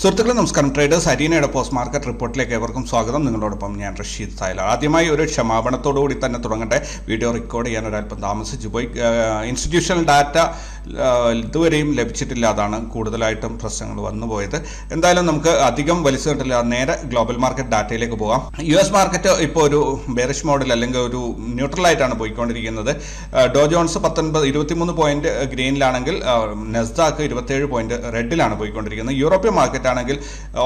സുഹൃത്തുക്കളെ നമസ്കാരം. Traders അരീനയുടെ post market റിപ്പോർട്ടിലേക്ക് ഏവർക്കും സ്വാഗതം. നിങ്ങളോടൊപ്പം ഞാൻ റഷീദ് സായല. ആദ്യമായി ഒരു ക്ഷമാപണത്തോടുകൂടി തന്നെ തുടങ്ങട്ടെ. വീഡിയോ റെക്കോർഡ് ചെയ്യാൻ ഒരല്പം താമസിച്ചു പോയി. ഇൻസ്റ്റിറ്റ്യൂഷണൽ ഡാറ്റ ഇതുവരെയും ലഭിച്ചിട്ടില്ല. അതാണ് കൂടുതലായിട്ടും പ്രശ്നങ്ങൾ വന്നുപോയത്. എന്തായാലും നമുക്ക് അധികം വലിച്ചു കിട്ടില്ല, നേരെ ഗ്ലോബൽ മാർക്കറ്റ് ഡാറ്റയിലേക്ക് പോകാം. US മാർക്കറ്റ് ഇപ്പോൾ ഒരു ബെയറിഷ് മോഡൽ അല്ലെങ്കിൽ ഒരു ന്യൂട്രലായിട്ടാണ് പോയിക്കൊണ്ടിരിക്കുന്നത്. ഡോ ജോൺസ് 23 പോയിന്റ് ഗ്രീനിലാണെങ്കിൽ നെസ്ഡാക്ക് 27 പോയിന്റ് റെഡിലാണ് പോയിക്കൊണ്ടിരിക്കുന്നത്. യൂറോപ്യൻ മാർക്കറ്റ് ആണെങ്കിൽ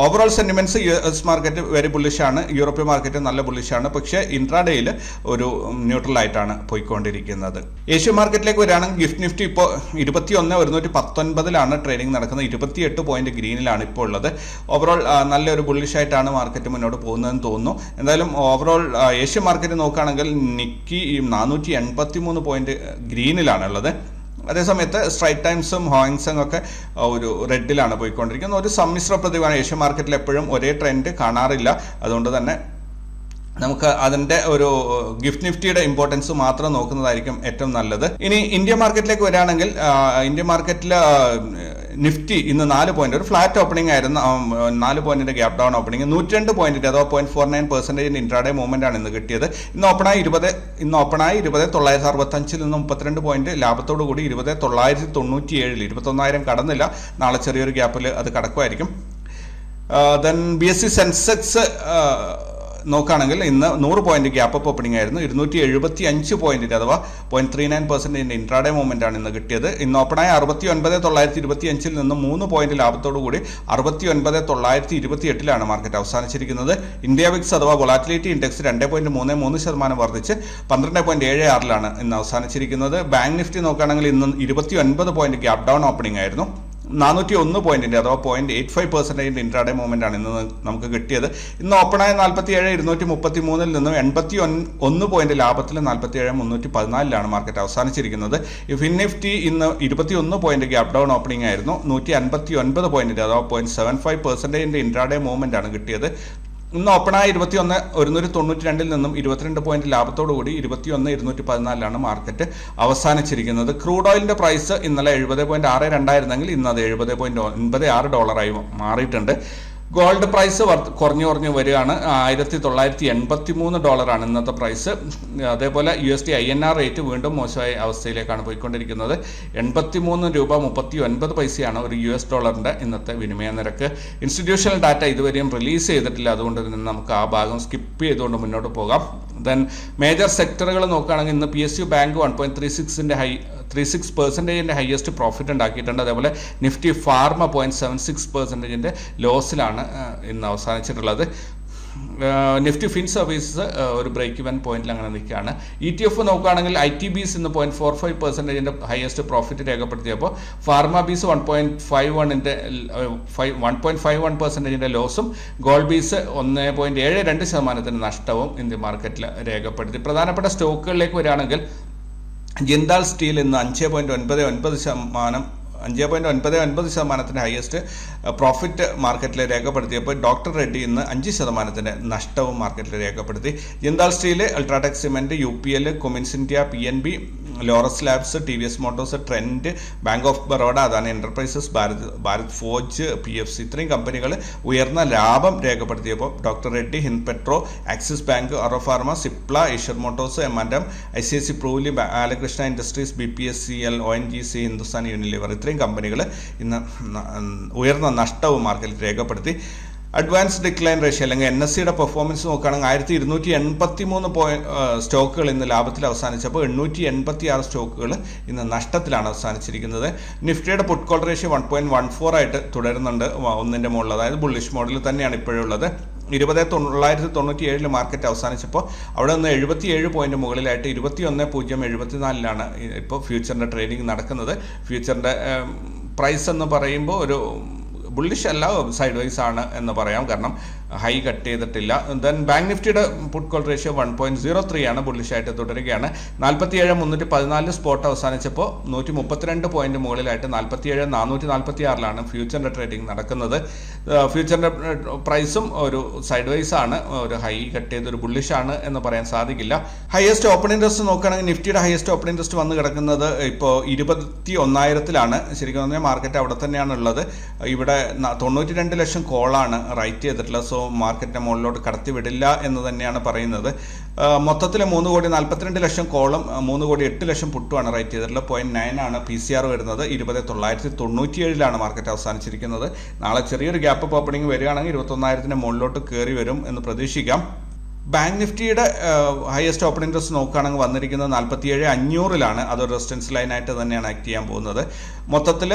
overall sentiments US market very bullish ആണ്, യൂറോപ്യൻ മാർക്കറ്റ് നല്ല ബുള്ളിഷ് ആണ്. പക്ഷേ ഇൻട്രാഡേയിൽ ഒരു ന്യൂട്രൽ ആയിട്ടാണ് പോയിക്കൊണ്ടിരിക്കുന്നത്. ഏഷ്യൻ മാർക്കറ്റിലേക്ക് വരികയാണെങ്കിൽ ഗിഫ്റ്റ് നിഫ്റ്റി ഇപ്പോൾ 21,119 ട്രേഡിംഗ് നടക്കുന്നത്. 28 പോയിന്റ് ഗ്രീനിലാണ് ഇപ്പോൾ ഉള്ളത്. ഓവറോൾ നല്ലൊരു ബുള്ളിഷ് ആയിട്ടാണ് മാർക്കറ്റ് മുന്നോട്ട് പോകുന്നതെന്ന് തോന്നുന്നു. എന്തായാലും ഓവറോൾ ഏഷ്യൻ മാർക്കറ്റ് നോക്കുകയാണെങ്കിൽ നിക്കി 483 പോയിന്റ് ഗ്രീനിലാണ് ഉള്ളത്. അതേസമയത്ത് സ്ട്രൈറ്റ് ടൈംസും ഹോയിങ്സും ഒക്കെ ഒരു റെഡിലാണ് പോയിക്കൊണ്ടിരിക്കുന്നത്. ഒരു സമ്മിശ്ര പ്രതിഭയാണ്. ഏഷ്യൻ മാർക്കറ്റിൽ എപ്പോഴും ഒരേ ട്രെൻഡ് കാണാറില്ല. അതുകൊണ്ട് തന്നെ നമുക്ക് അതിൻ്റെ ഒരു ഗിഫ്റ്റ് നിഫ്റ്റിയുടെ ഇമ്പോർട്ടൻസ് മാത്രം നോക്കുന്നതായിരിക്കും ഏറ്റവും നല്ലത്. ഇനി ഇന്ത്യ മാർക്കറ്റിലേക്ക് വരികയാണെങ്കിൽ ഇന്ത്യ മാർക്കറ്റിൽ നിഫ്റ്റി ഇന്ന് 4 പോയിന്റ് ഒരു ഫ്ലാറ്റ് ഓപ്പണിംഗ് ആയിരുന്നു. 4 പോയിന്റിന്റെ ഗ്യാപ് ഡൗൺ ഓപ്പണിംഗ് 102 പോയിന്റ്, അഥവാ 0.49% ഇൻട്രാഡേ മൂവ്മെന്റ് ആണ് ഇന്ന് കിട്ടിയത്. ഇന്ന് ഓപ്പണായി 20,965 നിന്ന് 32 പോയിന്റ് ലാഭത്തോടു കൂടി 20,997 21,000 കടന്നില്ല. നാളെ ചെറിയൊരു ഗ്യാപ്പിൽ അത് കടക്കുമായിരിക്കും. ദെൻ BSE സെൻസെക്സ് നോക്കുകയാണെങ്കിൽ ഇന്ന് 100 പോയിന്റ് ഗ്യാപ്പ് അപ്പ് ഓപ്പണിംഗ് ആയിരുന്നു. 275 പോയിന്റിന്റെ അഥവാ 0.39% ഇൻട്രാഡേ മൂവ്മെന്റ് ആണ് ഇന്ന് കിട്ടിയത്. ഇന്ന് ഓപ്പണായ 69,925 നിന്ന് 3 പോയിന്റ് ലാഭത്തോടു കൂടി 69,928 മാർക്കറ്റ് അവസാനിച്ചിരിക്കുന്നത്. ഇന്ത്യ വിക്സ് അഥവാ വൊളാറ്റിലിറ്റി ഇൻഡെക്സ് 2.33% വർദ്ധിച്ച് 12.76 ഇന്ന് അവസാനിച്ചിരിക്കുന്നത്. ബാങ്ക് നിഫ്റ്റി നോക്കുകയാണെങ്കിൽ ഇന്ന് 29 പോയിന്റ് ഗ്യാപ് ഡൗൺ ഓപ്പണിംഗ് ആയിരുന്നു. 401 പോയിന്റിന്റെ അഥവാ 0.85% ഇൻട്രാഡേ മൂവ്മെന്റ് ആണ് ഇന്ന് നമുക്ക് കിട്ടിയത്. ഇന്ന് ഓപ്പണായ 47,233 നിന്നും 81 പോയിന്റ് ലാഭത്തിൽ 47,314 മാർക്കറ്റ് അവസാനിച്ചിരിക്കുന്നത്. ഫിൻ നിഫ്റ്റി ഇന്ന് 21 പോയിന്റ് ഗ്യാപ് ഡൗൺ ഓപ്പണിംഗ് ആയിരുന്നു. 159 പോയിന്റിന്റെ അഥവാ 0.75% ഇൻട്രാഡേ മൂവ്മെന്റ് ആണ് കിട്ടിയത്. ഇന്ന് ഓപ്പണായ 21,192 നിന്നും 22 പോയിന്റ് ലാഭത്തോടു കൂടി 21,214 മാർക്കറ്റ് അവസാനിച്ചിരിക്കുന്നത്. ക്രൂഡ് ഓയിലിന്റെ പ്രൈസ് ഇന്നലെ 70.62 ആയിരുന്നെങ്കിൽ ഇന്ന് അത് $70.96 മാറിയിട്ടുണ്ട്. ഗോൾഡ് പ്രൈസ് കുറഞ്ഞു വരികയാണ്. $1,983 ഇന്നത്തെ പ്രൈസ്. അതേപോലെ USD INR റേറ്റ് വീണ്ടും മോശമായ അവസ്ഥയിലേക്കാണ് പോയിക്കൊണ്ടിരിക്കുന്നത്. 83.39 രൂപ ഒരു US ഡോളറിന്റെ ഇന്നത്തെ വിനിമയ നിരക്ക്. ഇൻസ്റ്റിറ്റ്യൂഷണൽ ഡാറ്റ ഇതുവരെയും റിലീസ് ചെയ്തിട്ടില്ല. അതുകൊണ്ട് തന്നെ നമുക്ക് ആ ഭാഗം സ്കിപ്പ് ചെയ്തുകൊണ്ട് മുന്നോട്ട് പോകാം. ദെൻ മേജർ സെക്ടറുകൾ നോക്കുകയാണെങ്കിൽ ഇന്ന് PSU ബാങ്ക് 1.36% ഹയസ്റ്റ് പ്രോഫിറ്റ് ഉണ്ടാക്കിയിട്ടുണ്ട്. അതേപോലെ നിഫ്റ്റി ഫാർമ 0.76% ലോസിലാണ് ഇന്ന് അവസാനിച്ചിട്ടുള്ളത്. നിഫ്റ്റി ഫിൻ സർവീസസ് ഒരു ബ്രേക്ക് ഇവൻ പോയിന്റിൽ അങ്ങനെ നിൽക്കുകയാണ്. ETF നോക്കുകയാണെങ്കിൽ ITBs ഇന്ന് 0.45% ഹയസ്റ്റ് പ്രോഫിറ്റ് രേഖപ്പെടുത്തിയപ്പോൾ ഫാർമ ബീസ് 1.51% ലോസും ഗോൾഡ് ബീസ് 1.72% നഷ്ടവും ഇന്ത്യൻ മാർക്കറ്റിൽ രേഖപ്പെടുത്തി. പ്രധാനപ്പെട്ട സ്റ്റോക്കുകളിലേക്ക് വരികയാണെങ്കിൽ ജിൻഡാൽ സ്റ്റീൽ ഇന്ന് 5.99% ഹയസ്റ്റ് പ്രോഫിറ്റ് മാർക്കറ്റിൽ രേഖപ്പെടുത്തിയപ്പോൾ ഡോക്ടർ റെഡ്ഡി ഇന്ന് 5% നഷ്ടവും മാർക്കറ്റിൽ രേഖപ്പെടുത്തി. Jindal Steel, UltraTech Cement, UPL, Cummins India, PNB, Laurus Labs, TVS Motors, Trent, Bank of Baroda, Adani Enterprises, Bharat Forge, PFC ഇത്രയും കമ്പനികൾ ഉയർന്ന ലാഭം രേഖപ്പെടുത്തിയപ്പോൾ Doctor Reddy, Hind Petro, Axis Bank, Auro Pharma, Cipla, Eicher Motors, M&M, ICICI പ്രൂലി, Balakrishna Industries, BPSCL, ONGC, Hindustan Unilever ഇത്രയും കമ്പനികൾ ഇന്ന് ഉയർന്ന നഷ്ടവും മാർക്കറ്റിൽ രേഖപ്പെടുത്തി. അഡ്വാൻസ് ഡിക്ലൈൻ റേഷ്യോ അല്ലെങ്കിൽ NSEയുടെ പെർഫോമൻസ് നോക്കുകയാണെങ്കിൽ 1,283 സ്റ്റോക്കുകൾ ഇന്ന് ലാഭത്തിൽ അവസാനിച്ചപ്പോൾ 886 സ്റ്റോക്കുകൾ ഇന്ന് നഷ്ടത്തിലാണ് അവസാനിച്ചിരിക്കുന്നത്. നിഫ്റ്റിയുടെ പുട്ട് കോൾ റേഷ്യോ 1.14 ആയിട്ട് തുടരുന്നുണ്ട്, 1ന്റെ മുകളിൽ. അതായത് ബുള്ളിഷ് മോഡലിൽ തന്നെയാണ് ഇപ്പോഴുള്ളത്. 20,997 മാർക്കറ്റ് അവസാനിച്ചപ്പോൾ അവിടെ നിന്ന് 77 പോയിന്റ് മുകളിലായിട്ട് 21,074 ഇപ്പോൾ ഫ്യൂച്ചറിന്റെ ട്രേഡിംഗ് നടക്കുന്നത്. ഫ്യൂച്ചറിന്റെ പ്രൈസ് എന്ന് പറയുമ്പോൾ ഒരു ബുള്ളിഷ് അല്ല, സൈഡ് വൈസ് ആണ് എന്ന് പറയാം. കാരണം ഹൈ കട്ട് ചെയ്തിട്ടില്ല. ദെൻ ബാങ്ക് നിഫ്റ്റിയുടെ പുട്ട് കോൾ റേഷ്യോ 1.03 ആണ്, ബുള്ളിഷായിട്ട് തുടരുകയാണ്. 47,314 സ്പോട്ട് അവസാനിച്ചപ്പോൾ 132 പോയിന്റ് മുകളിലായിട്ട് 47,446 ഫ്യൂച്ചറിന്റെ ട്രേഡിംഗ് നടക്കുന്നത്. ഫ്യൂച്ചറിന്റെ പ്രൈസും ഒരു സൈഡ് വൈസ് ആണ്, ഒരു ഹൈ കട്ട് ചെയ്ത് ഒരു ബുള്ളിഷ് ആണ് എന്ന് പറയാൻ സാധിക്കില്ല. ഹയസ്റ്റ് ഓപ്പൺ ഇൻട്രസ്റ്റ് നോക്കുകയാണെങ്കിൽ നിഫ്റ്റിയുടെ ഹയസ്റ്റ് ഓപ്പൺ ഇൻട്രസ്റ്റ് വന്ന് കിടക്കുന്നത് ഇപ്പോൾ 21,000-ലാണ്. ശരിക്കും പറഞ്ഞാൽ മാർക്കറ്റ് അവിടെ തന്നെയാണ് ഉള്ളത്. ഇവിടെ 92 ലക്ഷം കോളാണ് റൈറ്റ് ചെയ്തിട്ടുള്ളത്. സോ മാർക്കറ്റിനെ മുകളിലോട്ട് കടത്തിവിടില്ല എന്ന് തന്നെയാണ് പറയുന്നത്. മൊത്തത്തിൽ 3,42,00,000 കോളും 3,08,00,000 പുട്ടുമാണ് റൈറ്റ് ചെയ്തിട്ടുള്ളത്. 0.9 ആണ് PCR വരുന്നത്. 20,997 മാർക്കറ്റ് അവസാനിച്ചിരിക്കുന്നത്. നാളെ ചെറിയൊരു ഗ്യാപ്പ് അപ്പ് ഓപ്പണിംഗ് വരികയാണെങ്കിൽ 21,000-ന് മുകളിലോട്ട് കയറി വരും എന്ന് പ്രതീക്ഷിക്കാം. ബാങ്ക് നിഫ്റ്റിയുടെ ഹയസ്റ്റ് ഓപ്പൺ ഇൻട്രസ്റ്റ് നോക്കുകയാണെങ്കിൽ വന്നിരിക്കുന്നത് 47,500-ലാണ്. അതൊരു റെസിസ്റ്റൻസ് ലൈനായിട്ട് തന്നെയാണ് ആക്ട് ചെയ്യാൻ പോകുന്നത്. മൊത്തത്തിൽ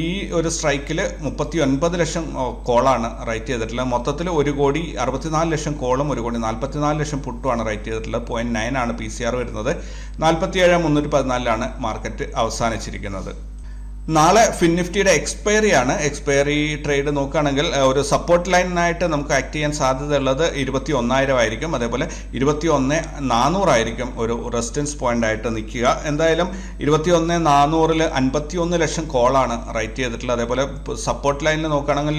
ഈ ഒരു സ്ട്രൈക്കിൽ 39 ലക്ഷം കോളാണ് റൈറ്റ് ചെയ്തിട്ടുള്ളത്. മൊത്തത്തിൽ 1,64 ലക്ഷം കോളും 1,44 ലക്ഷം പുട്ടുമാണ് റൈറ്റ് ചെയ്തിട്ടുള്ളത്. 0.9 ആണ് PCR വരുന്നത്. 47,314-ലാണ് മാർക്കറ്റ് അവസാനിച്ചിരിക്കുന്നത്. നാളെ ഫിൻ നിഫ്റ്റിയുടെ എക്സ്പയറി ആണ്. എക്സ്പയറി ട്രേഡ് നോക്കുകയാണെങ്കിൽ ഒരു സപ്പോർട്ട് ലൈനായിട്ട് നമുക്ക് ആക്ട് ചെയ്യാൻ സാധ്യതയുള്ളത് 21,000 ആയിരിക്കും. അതേപോലെ 21,400 ആയിരിക്കും ഒരു റെസിസ്റ്റൻസ് പോയിന്റ് ആയിട്ട് നിൽക്കുക. എന്തായാലും 21,400-ൽ 51 ലക്ഷം കോളാണ് റൈറ്റ് ചെയ്തിട്ടുള്ളത്. അതേപോലെ സപ്പോർട്ട് ലൈനിൽ നോക്കുകയാണെങ്കിൽ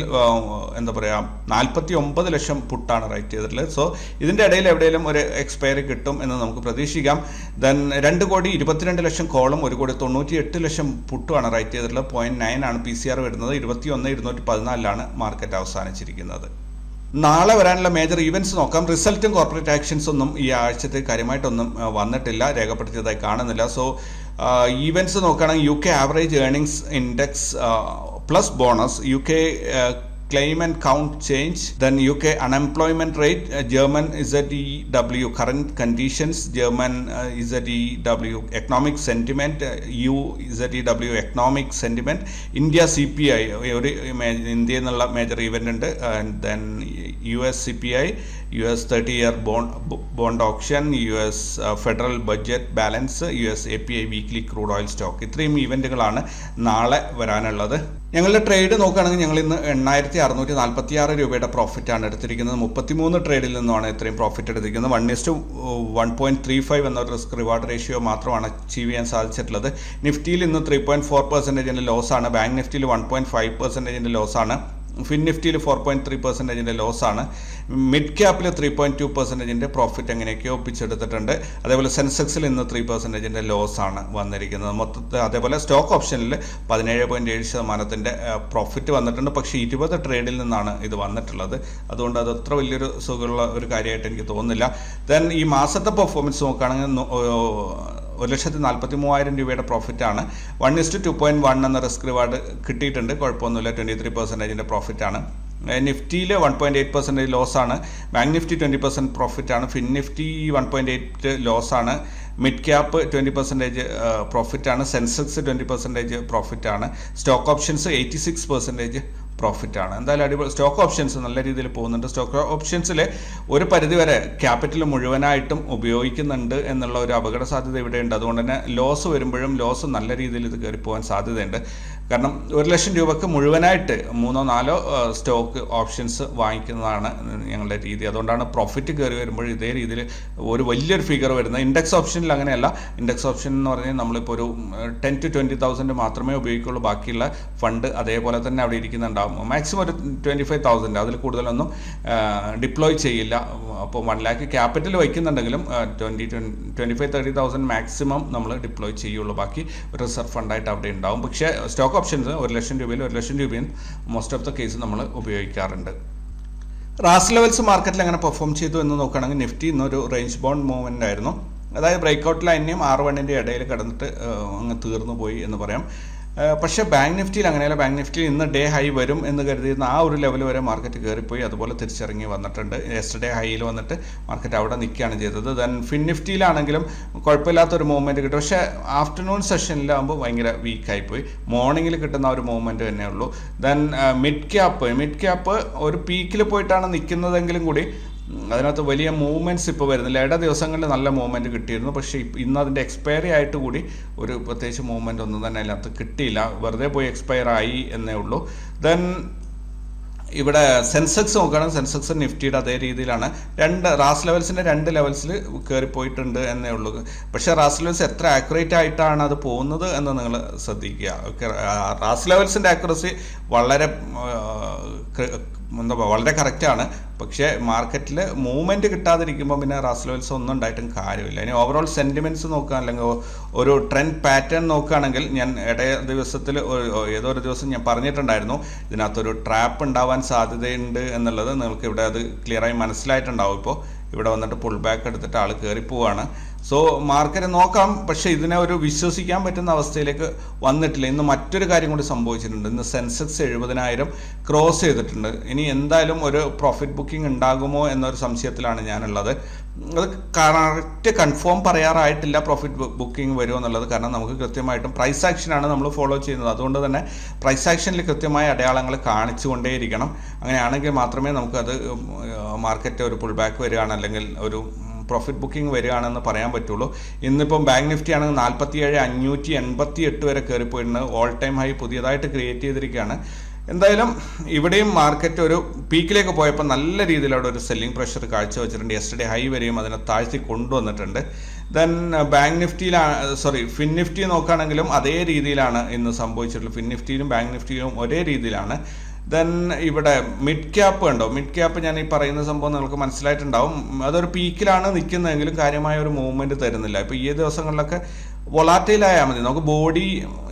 49 ലക്ഷം പുട്ടാണ് റൈറ്റ് ചെയ്തിട്ടുള്ളത്. സോ ഇതിന്റെ ഇടയിൽ എവിടെയെങ്കിലും ഒരു എക്സ്പയറി കിട്ടും എന്ന് നമുക്ക് പ്രതീക്ഷിക്കാം. ദെൻ 2,22 ലക്ഷം കോളും 1,98 ലക്ഷം പുട്ടുമാണ് റൈറ്റ് ചെയ്തിട്ടുള്ളത്. 0.9 ആണ് PCR വരുന്നത്. 21,214-ലാണ് മാർക്കറ്റ് അവസാനിച്ചിരിക്കുന്നത്. നാളെ വരാനുള്ള മേജർ ഈവൻറ്റ്സ് നോക്കാം. റിസൾട്ടും കോർപ്പറേറ്റ് ആക്ഷൻസ് ഒന്നും ഈ ആഴ്ചത്തെ കാര്യമായിട്ടൊന്നും വന്നിട്ടില്ല, രേഖപ്പെടുത്തിയതായി കാണുന്നില്ല. സോ ഈവൻറ്റ്സ് നോക്കുകയാണെങ്കിൽ UK average earnings index plus bonus, UK claim and count change, then UK unemployment rate, German ZEW current conditions, German ZEW economic sentiment, EU ZEW economic sentiment, India CPI ഒരു ഇന്ത്യയിൽ നിന്നുള്ള major event ഉണ്ട്. And then US CPI, US 30-year bond auction, US federal budget balance, US API weekly crude oil stock. ഇത്രയും ഇവന്റുകളാണ് നാളെ വരാനുള്ളത്. ഞങ്ങളുടെ trade നോക്കുകയാണെങ്കിൽ ഞങ്ങൾ ഇന്ന് 8,646 രൂപയുടെ പ്രോഫിറ്റാണ് എടുത്തിരിക്കുന്നത്. 33 ട്രേഡിൽ നിന്നുമാണ് ഇത്രയും പ്രോഫിറ്റ് എടുത്തിരിക്കുന്നത്. 1:1.35 എന്ന റിസ്ക് റിവാർഡ് റേഷ്യോ മാത്രമാണ് അച്ചീവ് ചെയ്യാൻ സാധിച്ചിട്ടുള്ളത്. നിഫ്റ്റിയിൽ ഇന്ന് 3.4% ലോസാണ്. ബാങ്ക് നിഫ്റ്റിയിൽ 1.5% ലോസാണ്. ഫിൻ നിഫ്റ്റിയിൽ 4.3% ലോസാണ്. മിഡ് ക്യാപ്പിൽ 3.2% പ്രോഫിറ്റ് എങ്ങനെയൊക്കെയോ ഒപ്പിച്ചെടുത്തിട്ടുണ്ട്. അതേപോലെ സെൻസെക്സിൽ ഇന്ന് 3% ലോസാണ് വന്നിരിക്കുന്നത് മൊത്തത്തിൽ. അതേപോലെ സ്റ്റോക്ക് ഓപ്ഷനിൽ 17.7% പ്രോഫിറ്റ് വന്നിട്ടുണ്ട്. പക്ഷേ 20 ട്രേഡിൽ നിന്നാണ് ഇത് വന്നിട്ടുള്ളത്. അതുകൊണ്ട് അത് അത്ര വലിയൊരു സുഖമുള്ള ഒരു കാര്യമായിട്ട് എനിക്ക് തോന്നുന്നില്ല. ദെൻ ഈ മാസത്തെ പെർഫോമൻസ് നോക്കുകയാണെങ്കിൽ 1,43,000 രൂപയുടെ പ്രോഫിറ്റാണ്. 1:2.1 എന്ന റിസ്ക് റിവാർഡ് കിട്ടിയിട്ടുണ്ട്. കുഴപ്പമൊന്നുമില്ല. 23% പ്രോഫിറ്റാണ്. നിഫ്റ്റിയിൽ 1.8% ലോസാണ്. ബാങ്ക് നിഫ്റ്റി 20% പ്രോഫിറ്റാണ്. ഫിൻ നിഫ്റ്റി 1.8 ലോസാണ്. മിഡ് ക്യാപ്പ് 20% പ്രോഫിറ്റാണ്. സെൻസെക്സ് 20% പ്രോഫിറ്റാണ്. സ്റ്റോക്ക് ഓപ്ഷൻസ് 86% പ്രോഫിറ്റാണ്. എന്തായാലും അടിപൊളി സ്റ്റോക്ക് ഓപ്ഷൻസ് നല്ല രീതിയിൽ പോകുന്നുണ്ട്. സ്റ്റോക്ക് ഓപ്ഷൻസിൽ ഒരു പരിധിവരെ ക്യാപിറ്റൽ മുഴുവനായിട്ടും ഉപയോഗിക്കുന്നുണ്ട് എന്നുള്ള ഒരു അപകട സാധ്യത ഇവിടെയുണ്ട്. അതുകൊണ്ട് തന്നെ ലോസ് വരുമ്പോഴും ലോസ് നല്ല രീതിയിൽ ഇത് കയറി പോകാൻ സാധ്യതയുണ്ട്. കാരണം 1,00,000 രൂപക്ക് മുഴുവനായിട്ട് 3-4 സ്റ്റോക്ക് ഓപ്ഷൻസ് വാങ്ങിക്കുന്നതാണ് ഞങ്ങളുടെ രീതി. അതുകൊണ്ടാണ് പ്രോഫിറ്റ് കയറി വരുമ്പോൾ ഇതേ രീതിയിൽ ഒരു വലിയൊരു ഫിഗർ വരുന്നത്. ഇൻഡെക്സ് ഓപ്ഷനിൽ അങ്ങനെയല്ല. ഇൻഡെക്സ് ഓപ്ഷൻ എന്ന് പറഞ്ഞാൽ നമ്മളിപ്പോൾ ഒരു 10,000 to 20,000 മാത്രമേ ഉപയോഗിക്കുള്ളൂ. ബാക്കിയുള്ള ഫണ്ട് അതേപോലെ തന്നെ അവിടെ ഇരിക്കുന്നുണ്ടാവും. മാക്സിമം ഒരു 25,000, അതിൽ കൂടുതലൊന്നും ഡിപ്ലോയ് ചെയ്യില്ല. അപ്പോൾ 1 lakh ക്യാപിറ്റൽ വയ്ക്കുന്നുണ്ടെങ്കിലും 25,000-30,000 മാക്സിമം നമ്മൾ ഡിപ്ലോയ് ചെയ്യുള്ളൂ. ബാക്കി റിസർവ് ഫണ്ടായിട്ട് അവിടെ ഉണ്ടാവും. പക്ഷേ സ്റ്റോക്ക് ഓപ്ഷൻസ് 1,00,000 രൂപയിൽ 1,00,000 രൂപയും മോസ്റ്റ് ഓഫ് ദ കേസ് നമ്മൾ ഉപയോഗിക്കാറുണ്ട്. റാസ് ലെവൽസ് മാർക്കറ്റിൽ എങ്ങനെ പെർഫോം ചെയ്തു എന്ന് നോക്കുകയാണെങ്കിൽ നിഫ്റ്റി ഇന്നൊരു റേഞ്ച് ബൗണ്ട് മൂവ്മെൻ്റ് ആയിരുന്നു. അതായത് ബ്രേക്ക്ഔട്ട് ലൈനിനെയും R1 ഇടയിൽ കിടന്നിട്ട് അങ്ങ് തീർന്നു പോയി എന്ന് പറയാം. പക്ഷേ ബാങ്ക് നിഫ്റ്റിയിൽ അങ്ങനെയല്ല. ബാങ്ക് നിഫ്റ്റിയിൽ ഇന്ന് ഡേ ഹൈ വരും എന്ന് കരുതിയിരുന്ന ആ ഒരു ലെവൽ വരെ മാർക്കറ്റ് കയറിപ്പോയി. അതുപോലെ തിരിച്ചിറങ്ങി വന്നിട്ടുണ്ട്. യെസ്റ്റർഡേ ഹൈയിൽ വന്നിട്ട് മാർക്കറ്റ് അവിടെ നിൽക്കുകയാണ് ചെയ്തത്. ദെൻ ഫിൻ നിഫ്റ്റിയിലാണെങ്കിലും കുഴപ്പമില്ലാത്തൊരു മൂവ്മെൻറ്റ് കിട്ടും. പക്ഷേ ആഫ്റ്റർനൂൺ സെഷനിലാകുമ്പോൾ ഭയങ്കര വീക്കായിപ്പോയി. മോർണിംഗിൽ കിട്ടുന്ന ഒരു മൂവ്മെൻറ്റ് തന്നെ ഉള്ളൂ. ദെൻ മിഡ് ക്യാപ്പ് ഒരു പീക്കിൽ പോയിട്ടാണ് നിൽക്കുന്നതെങ്കിലും കൂടി അതിനകത്ത് വലിയ മൂവ്മെൻറ്റ്സ് ഇപ്പോൾ വരുന്നില്ല. ഇട ദിവസങ്ങളിൽ നല്ല മൂവ്മെൻറ്റ് കിട്ടിയിരുന്നു. പക്ഷേ ഇന്ന് അതിൻ്റെ എക്സ്പയറി ആയിട്ട് കൂടി ഒരു പ്രത്യേകിച്ച് മൂവ്മെൻറ്റ് ഒന്നും തന്നെ അതിനകത്ത് കിട്ടിയില്ല. വെറുതെ പോയി എക്സ്പയർ ആയി എന്നേ ഉള്ളൂ. ദെൻ ഇവിടെ സെൻസെക്സ് നോക്കുകയാണെങ്കിൽ സെൻസെക്സ് നിഫ്റ്റിയുടെ അതേ രീതിയിലാണ് റാസ് ലെവൽസിൻ്റെ 2 ലെവൽസിൽ കയറിപ്പോയിട്ടുണ്ട് എന്നേ ഉള്ളൂ. പക്ഷേ റാസ് ലെവൽസ് എത്ര ആക്യുറേറ്റ് ആയിട്ടാണ് അത് പോകുന്നത് എന്ന് നിങ്ങൾ ശ്രദ്ധിക്കുക. റാസ് ലെവൽസിൻ്റെ ആക്യുറസി വളരെ വളരെ കറക്റ്റാണ്. പക്ഷേ മാർക്കറ്റിൽ മൂവ്മെൻറ്റ് കിട്ടാതിരിക്കുമ്പോൾ പിന്നെ റാസ് ലെവൽസ് ഒന്നും ഉണ്ടായിട്ടും കാര്യമില്ല. ഇനി ഓവറോൾ സെൻറ്റിമെൻറ്റ്സ് നോക്കുക, അല്ലെങ്കിൽ ഒരു ട്രെൻഡ് പാറ്റേൺ നോക്കുകയാണെങ്കിൽ ഞാൻ ദിവസത്തിൽ ഏതോ ഒരു ദിവസം ഞാൻ പറഞ്ഞിട്ടുണ്ടായിരുന്നു ഇതിനകത്തൊരു ട്രാപ്പ് ഉണ്ടാവാൻ സാധ്യതയുണ്ട് എന്നുള്ളത്. നിങ്ങൾക്ക് ഇവിടെ അത് ക്ലിയറായി മനസ്സിലായിട്ടുണ്ടാവും. ഇപ്പോൾ ഇവിടെ വന്നിട്ട് പുൾ ബാക്ക് എടുത്തിട്ട് ആൾ കയറിപ്പോവാണ്. സോ മാർക്കറ്റ് നോക്കാം, പക്ഷേ ഇതിനെ ഒരു വിശ്വസിക്കാൻ പറ്റുന്ന അവസ്ഥയിലേക്ക് വന്നിട്ടില്ല. ഇന്ന് മറ്റൊരു കാര്യം കൂടി സംഭവിച്ചിട്ടുണ്ട്. ഇന്ന് സെൻസെക്സ് 70,000 ക്രോസ് ചെയ്തിട്ടുണ്ട്. ഇനി എന്തായാലും ഒരു പ്രോഫിറ്റ് ബുക്കിംഗ് ഉണ്ടാകുമോ എന്നൊരു സംശയത്തിലാണ് ഞാനുള്ളത്. അത് കറക്റ്റ് കൺഫേം പറയാറായിട്ടില്ല പ്രോഫിറ്റ് ബുക്കിംഗ് വരുമോ എന്നുള്ളത്. കാരണം നമുക്ക് കൃത്യമായിട്ടും പ്രൈസ് ആക്ഷനാണ് നമ്മൾ ഫോളോ ചെയ്യുന്നത്. അതുകൊണ്ട് തന്നെ പ്രൈസ് ആക്ഷനിൽ കൃത്യമായ അടയാളങ്ങൾ കാണിച്ചുകൊണ്ടേയിരിക്കണം. അങ്ങനെയാണെങ്കിൽ മാത്രമേ നമുക്കത് മാർക്കറ്റ് ഒരു പുൾ ബാക്ക് വരികയാണ് അല്ലെങ്കിൽ ഒരു പ്രോഫിറ്റ് ബുക്കിംഗ് വരികയാണെന്ന് പറയാൻ പറ്റുള്ളൂ. ഇന്നിപ്പം ബാങ്ക് നിഫ്റ്റി ആണെങ്കിൽ 47,588 വരെ കയറിപ്പോയിട്ടുണ്ട്. ഓൾ ടൈം ഹൈ പുതിയതായിട്ട് ക്രിയേറ്റ് ചെയ്തിരിക്കുകയാണ്. എന്തായാലും ഇവിടെയും മാർക്കറ്റ് ഒരു പീക്കിലേക്ക് പോയപ്പോൾ നല്ല രീതിയിൽ അവിടെ ഒരു സെല്ലിംഗ് പ്രഷർ കാഴ്ചവെച്ചിട്ടുണ്ട്. യെസ്റ്റർഡേ ഹൈ വരെയും അതിനെ താഴ്ത്തി കൊണ്ടുവന്നിട്ടുണ്ട്. ദെൻ ബാങ്ക് നിഫ്റ്റിയിലാണ് ഫിൻ നിഫ്റ്റി നോക്കുകയാണെങ്കിലും അതേ രീതിയിലാണ് ഇന്ന് സംഭവിച്ചിട്ടുള്ളത്. ഫിൻ നിഫ്റ്റിയിലും ബാങ്ക് നിഫ്റ്റിയിലും ഒരേ രീതിയിലാണ്. ദെൻ ഇവിടെ മിഡ് ക്യാപ്പ് ഉണ്ടോ, മിഡ് ക്യാപ്പ് ഞാൻ ഈ പറയുന്ന സംഭവം നിങ്ങൾക്ക് മനസ്സിലായിട്ടുണ്ടാവും. അതൊരു പീക്കിലാണ് നിൽക്കുന്നതെങ്കിലും കാര്യമായ ഒരു മൂവ്മെൻറ്റ് തരുന്നില്ല. ഇപ്പോൾ ഈ ദിവസങ്ങളിലൊക്കെ വൊളാറ്റൈലായാൽ മതി. നമുക്ക് ബോഡി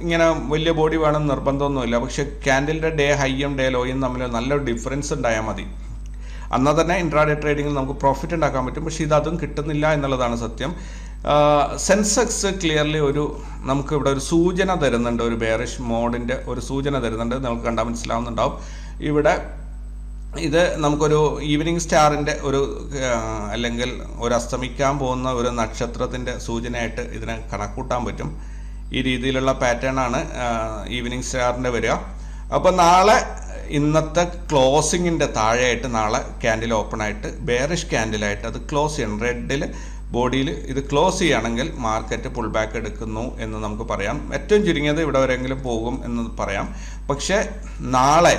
ഇങ്ങനെ വലിയ ബോഡി വേണം നിർബന്ധമൊന്നുമില്ല. പക്ഷെ ക്യാൻഡിലിൻ്റെ ഡേ ഹൈയും ഡേ ലോയും തമ്മിൽ നല്ലൊരു ഡിഫറൻസ് ഉണ്ടായാൽ മതി. എന്നാൽ തന്നെ ഇൻട്രാഡേ ട്രേഡിങ്ങിൽ നമുക്ക് പ്രോഫിറ്റ് ഉണ്ടാക്കാൻ പറ്റും. പക്ഷേ ഇതും കിട്ടുന്നില്ല എന്നുള്ളതാണ് സത്യം. സെൻസെക്സ് ക്ലിയർലി നമുക്ക് ഇവിടെ ഒരു സൂചന തരുന്നുണ്ട്, ഒരു ബെയറിഷ് മോഡിൻ്റെ ഒരു സൂചന തരുന്നുണ്ട്. നമുക്ക് കണ്ടാൽ മനസ്സിലാവുന്നുണ്ടാവും. ഇവിടെ ഇത് നമുക്കൊരു ഈവനിങ് സ്റ്റാറിൻ്റെ അല്ലെങ്കിൽ ഒരു അസ്തമിക്കാൻ പോകുന്ന ഒരു നക്ഷത്രത്തിൻ്റെ സൂചനയായിട്ട് ഇതിനെ കണക്കൂട്ടാൻ പറ്റും. ഈ രീതിയിലുള്ള പാറ്റേൺ ആണ് ഈവനിങ് സ്റ്റാറിൻ്റെ വരിക. അപ്പോൾ നാളെ ഇന്നത്തെ ക്ലോസിങ്ങിൻ്റെ താഴെയായിട്ട് നാളെ ക്യാൻഡിൽ ഓപ്പൺ ആയിട്ട് ബെയറിഷ് ക്യാൻഡിലായിട്ട് അത് ക്ലോസ് ചെയ്യണം. റെഡിൽ ബോഡിയിൽ ഇത് ക്ലോസ് ചെയ്യുകയാണെങ്കിൽ മാർക്കറ്റ് പുൾ ബാക്ക് എടുക്കുന്നു എന്ന് നമുക്ക് പറയാം. ഏറ്റവും ചുരുങ്ങിയത് ഇവിടെ വരെയെങ്കിലും പോകും എന്ന് പറയാം. പക്ഷേ നാളെ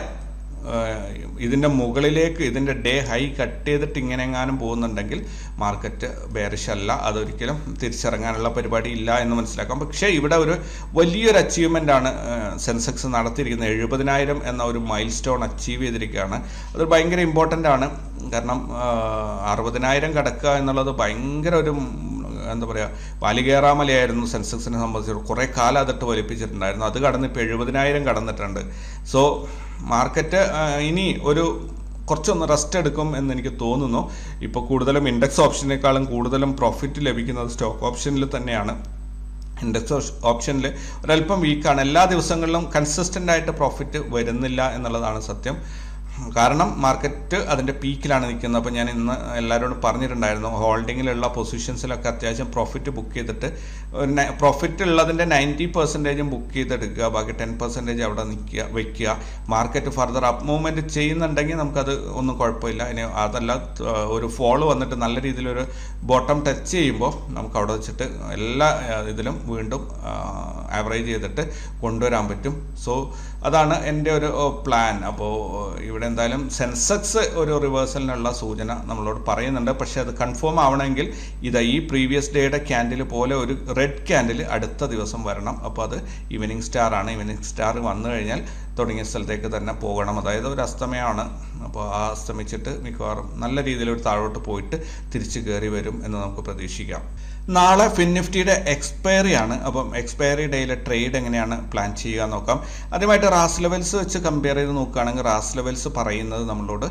ഇതിൻ്റെ മുകളിലേക്ക് ഇതിൻ്റെ ഡേ ഹൈ കട്ട് ചെയ്തിട്ട് ഇങ്ങനെ എങ്ങാനും പോകുന്നുണ്ടെങ്കിൽ മാർക്കറ്റ് ബെയറിഷ് അല്ല, അതൊരിക്കലും തിരിച്ചിറങ്ങാനുള്ള പരിപാടി ഇല്ല എന്ന് മനസ്സിലാക്കാം. പക്ഷേ ഇവിടെ ഒരു വലിയൊരു അച്ചീവ്മെൻ്റ് ആണ് സെൻസെക്സ് നടത്തിയിരിക്കുന്നത്. 70,000 എന്ന ഒരു മൈൽ സ്റ്റോൺ അച്ചീവ് ചെയ്തിരിക്കുകയാണ്. അത് ഭയങ്കര ഇമ്പോർട്ടൻ്റ് ആണ്. കാരണം 60,000 കടക്കുക എന്നുള്ളത് ഭയങ്കര ഒരു എന്താ പറയുക വാലികേറാമലയായിരുന്നു സെൻസെക്സിനെ സംബന്ധിച്ച്. കുറേ കാലം അതിട്ട് വലിപ്പിച്ചിട്ടുണ്ടായിരുന്നു. അത് കടന്ന് ഇപ്പോൾ 70,000 കടന്നിട്ടുണ്ട്. സോ മാർക്കറ്റ് ഇനി കുറച്ചൊന്ന് റെസ്റ്റ് എടുക്കും എന്ന് എനിക്ക് തോന്നുന്നു. ഇപ്പോൾ കൂടുതലും ഇൻഡെക്സ് ഓപ്ഷനേക്കാളും കൂടുതലും പ്രോഫിറ്റ് ലഭിക്കുന്നത് സ്റ്റോക്ക് ഓപ്ഷനിൽ തന്നെയാണ്. ഇൻഡെക്സ് ഓപ്ഷനിൽ ഒരല്പം വീക്കാണ്. എല്ലാ ദിവസങ്ങളിലും കൺസിസ്റ്റൻ്റ് ആയിട്ട് പ്രോഫിറ്റ് വരുന്നില്ല എന്നുള്ളതാണ് സത്യം. കാരണം മാർക്കറ്റ് അതിൻ്റെ പീക്കിലാണ് നിൽക്കുന്നത്. അപ്പോൾ ഞാൻ ഇന്ന് എല്ലാവരോടും പറഞ്ഞിട്ടുണ്ടായിരുന്നു, ഹോൾഡിങ്ങിലുള്ള പൊസിഷൻസിലൊക്കെ അത്യാവശ്യം പ്രോഫിറ്റ് ബുക്ക് ചെയ്തിട്ട് പ്രോഫിറ്റ് ഉള്ളതിൻ്റെ 90% ബുക്ക് ചെയ്തെടുക്കുക, ബാക്കി 10% അവിടെ വെക്കുക. മാർക്കറ്റ് ഫർദർ അപ്പ് മൂവ്മെൻറ്റ് ചെയ്യുന്നുണ്ടെങ്കിൽ നമുക്കത് ഒന്നും കുഴപ്പമില്ല. ഇനി അതല്ല ഒരു ഫോൾ വന്നിട്ട് നല്ല രീതിയിലൊരു ബോട്ടം ടച്ച് ചെയ്യുമ്പോൾ നമുക്ക് അവിടെ വെച്ചിട്ട് എല്ലാ ഇതിലും വീണ്ടും ആവറേജ് ചെയ്തിട്ട് കൊണ്ടുവരാൻ പറ്റും. സോ അതാണ് എൻ്റെ ഒരു പ്ലാൻ. അപ്പോൾ ഇവിടെ എന്തായാലും സെൻസെക്സ് ഒരു റിവേഴ്സലിനുള്ള സൂചന നമ്മളോട് പറയുന്നുണ്ട്. പക്ഷേ അത് കൺഫേം ആവണമെങ്കിൽ ഈ പ്രീവിയസ് ഡേയുടെ ക്യാൻഡിൽ പോലെ ഒരു റെഡ് ക്യാൻഡിൽ അടുത്ത ദിവസം വരണം. അപ്പോൾ അത് ഈവനിങ് സ്റ്റാർ ആണ്. ഈവനിങ് സ്റ്റാർ വന്നു കഴിഞ്ഞാൽ തുടങ്ങിയ സ്ഥലത്തേക്ക് തന്നെ പോകണം. അതായത് ഒരു അസ്തമയമാണ്. അപ്പോൾ ആ അസ്തമിച്ചിട്ട് മിക്കവാറും നല്ല രീതിയിൽ ഒരു താഴോട്ട് പോയിട്ട് തിരിച്ച് കയറി വരും എന്ന് നമുക്ക് പ്രതീക്ഷിക്കാം. നാളെ ഫിൻ നിഫ്റ്റിയുടെ എക്സ്പയറി ആണ്. അപ്പം എക്സ്പയറി ഡേയിലെ ട്രേഡ് എങ്ങനെയാണ് പ്ലാൻ ചെയ്യുക നോക്കാം. ആദ്യമായിട്ട് റാസ് ലെവൽസ് വെച്ച് കമ്പയർ ചെയ്ത് നോക്കുകയാണെങ്കിൽ റാസ് ലെവൽസ് പറയുന്നത് നമ്മളോട്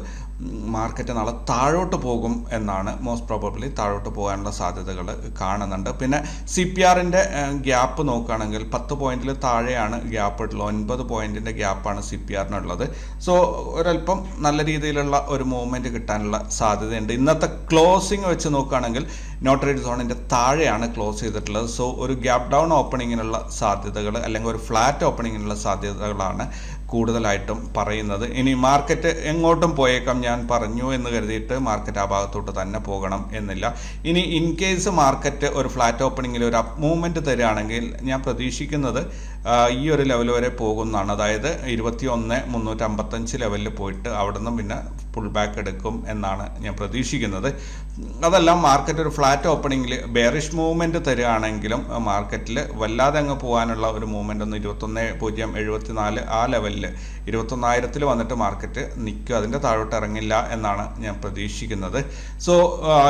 മാർക്കറ്റ് നാളെ താഴോട്ട് പോകും എന്നാണ്. മോസ്റ്റ് പ്രോബബ്ലി താഴോട്ട് പോകാനുള്ള സാധ്യതകൾ കാണുന്നുണ്ട്. പിന്നെ CPRൻ്റെ ഗ്യാപ്പ് നോക്കുകയാണെങ്കിൽ 10 പോയിന്റിൽ താഴെയാണ് ഗ്യാപ്പ് ഉള്ളത്. 9 പോയിന്റിൻ്റെ ഗ്യാപ്പാണ് CPRനുള്ളത്. സോ ഒരല്പം നല്ല രീതിയിലുള്ള ഒരു മൂവ്മെൻറ്റ് കിട്ടാനുള്ള സാധ്യതയുണ്ട്. ഇന്നത്തെ ക്ലോസിങ് വെച്ച് നോക്കുകയാണെങ്കിൽ നോട്ട് ട്രേഡ് സോണിൻ്റെ താഴെയാണ് ക്ലോസ് ചെയ്തിട്ടുള്ളത്. സോ ഒരു ഗ്യാപ്പ് ഡൗൺ ഓപ്പണിങ്ങിനുള്ള സാധ്യതകൾ അല്ലെങ്കിൽ ഒരു ഫ്ലാറ്റ് ഓപ്പണിങ്ങിനുള്ള സാധ്യതകളാണ് കൂടുതലായിട്ടും പറയുന്നത്. ഇനി മാർക്കറ്റ് എങ്ങോട്ടും പോയേക്കാം, ഞാൻ പറഞ്ഞു എന്ന് കരുതിയിട്ട് മാർക്കറ്റ് ആ ഭാഗത്തോട്ട് തന്നെ പോകണം എന്നില്ല. ഇനി ഇൻ കേസ് മാർക്കറ്റ് ഒരു ഫ്ലാറ്റ് ഓപ്പണിങ്ങിൽ ഒരു അപ്പ് മൂവ്മെൻറ്റ് തരികയാണെങ്കിൽ ഞാൻ പ്രതീക്ഷിക്കുന്നത് ഈ ഒരു ലെവൽ വരെ പോകുന്നതാണ്. അതായത് 21,355 ലെവലിൽ പോയിട്ട് അവിടെ നിന്നും പിന്നെ പുൾ ബാക്ക് എടുക്കും എന്നാണ് ഞാൻ പ്രതീക്ഷിക്കുന്നത്. അതല്ല മാർക്കറ്റ് ഒരു ഫ്ലാറ്റ് ഓപ്പണിങ്ങിൽ ബെയറിഷ് മൂവ്മെൻറ്റ് തരികയാണെങ്കിലും മാർക്കറ്റിൽ വല്ലാതെ അങ്ങ് പോകാനുള്ള ഒരു മൂവ്മെൻ്റ് ഒന്നും 21,074 ആ ലെവലിൽ 21,000 വന്നിട്ട് മാർക്കറ്റ് നിൽക്കുക, അതിൻ്റെ താഴോട്ട് ഇറങ്ങില്ല എന്നാണ് ഞാൻ പ്രതീക്ഷിക്കുന്നത്. സോ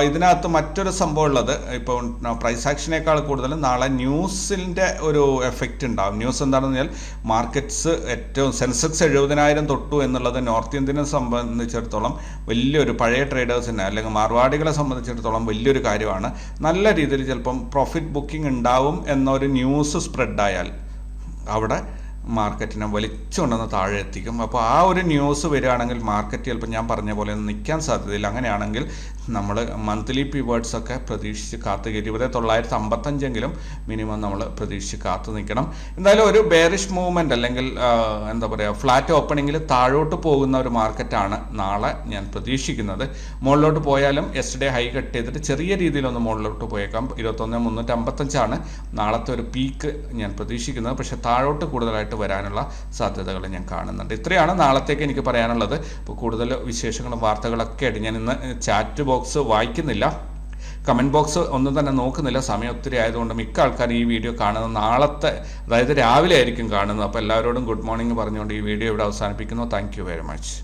ഇതിനകത്ത് മറ്റൊരു സംഭവം ഉള്ളത്, ഇപ്പോൾ പ്രൈസ് ആക്ഷനേക്കാൾ കൂടുതൽ നാളെ ന്യൂസിൻ്റെ ഒരു എഫക്റ്റ് ഉണ്ടാകും. ന്യൂസ് എന്താണെന്ന് പറഞ്ഞാൽ മാർക്കറ്റ്സ് ഏറ്റവും സെൻസെക്സ് 70,000 തൊട്ടു എന്നുള്ളത് നോർത്ത് ഇന്ത്യനെ സംബന്ധിച്ചിടത്തോളം വലിയൊരു, പഴയ ട്രേഡേഴ്സിനെ അല്ലെങ്കിൽ മാർവാടികളെ സംബന്ധിച്ചിടത്തോളം വലിയൊരു കാര്യമാണ്. നല്ല രീതിയിൽ ചിലപ്പം പ്രോഫിറ്റ് ബുക്കിംഗ് ഉണ്ടാവും എന്നൊരു ന്യൂസ് സ്പ്രെഡായാൽ അവിടെ മാർക്കറ്റിനെ വലിച്ചുകൊണ്ടെന്ന് താഴെ എത്തിക്കും. അപ്പോൾ ആ ഒരു ന്യൂസ് വരികയാണെങ്കിൽ മാർക്കറ്റ് ചിലപ്പോൾ ഞാൻ പറഞ്ഞ പോലെ ഒന്നും നിൽക്കാൻ സാധ്യതയില്ല. അങ്ങനെയാണെങ്കിൽ നമ്മൾ മന്ത്ലി പിവേർഡ്സ് ഒക്കെ പ്രതീക്ഷിച്ച് കാത്ത് 20,955 മിനിമം നമ്മൾ പ്രതീക്ഷിച്ച് കാത്തു നിൽക്കണം. എന്തായാലും ഒരു ബെയറിഷ് മൂവ്മെൻറ്റ് അല്ലെങ്കിൽ എന്താ പറയുക ഫ്ലാറ്റ് ഓപ്പണിങ്ങിൽ താഴോട്ട് പോകുന്ന ഒരു മാർക്കറ്റാണ് നാളെ ഞാൻ പ്രതീക്ഷിക്കുന്നത്. മുകളിലോട്ട് പോയാലും യെസ്റ്റർഡേ ഹൈ കട്ട് ചെയ്തിട്ട് ചെറിയ രീതിയിലൊന്ന് മുകളിലോട്ട് പോയേക്കാം. 21,355 നാളത്തെ ഒരു പീക്ക് ഞാൻ പ്രതീക്ഷിക്കുന്നത്. പക്ഷേ താഴോട്ട് കൂടുതലായിട്ട് വരാനുള്ള സാധ്യതകൾ ഞാൻ കാണുന്നുണ്ട്. ഇത്രയാണ് നാളത്തേക്ക് എനിക്ക് പറയാനുള്ളത്. ഇപ്പോൾ കൂടുതൽ വിശേഷങ്ങളും വാർത്തകളൊക്കെ ആയിട്ട് ഞാൻ ഇന്ന് ചാറ്റ് ബോക്സ് വായിക്കുന്നില്ല, കമൻറ്റ് ബോക്സ് ഒന്നും തന്നെ നോക്കുന്നില്ല. സമയം ഒത്തിരി ആയതുകൊണ്ട് മിക്ക ആൾക്കാരും ഈ വീഡിയോ കാണുന്നത് നാളത്തെ, അതായത് രാവിലെ ആയിരിക്കും കാണുന്നത്. അപ്പോൾ എല്ലാവരോടും ഗുഡ് മോർണിംഗ് പറഞ്ഞുകൊണ്ട് ഈ വീഡിയോ ഇവിടെ അവസാനിപ്പിക്കുന്നു. Thank you very much.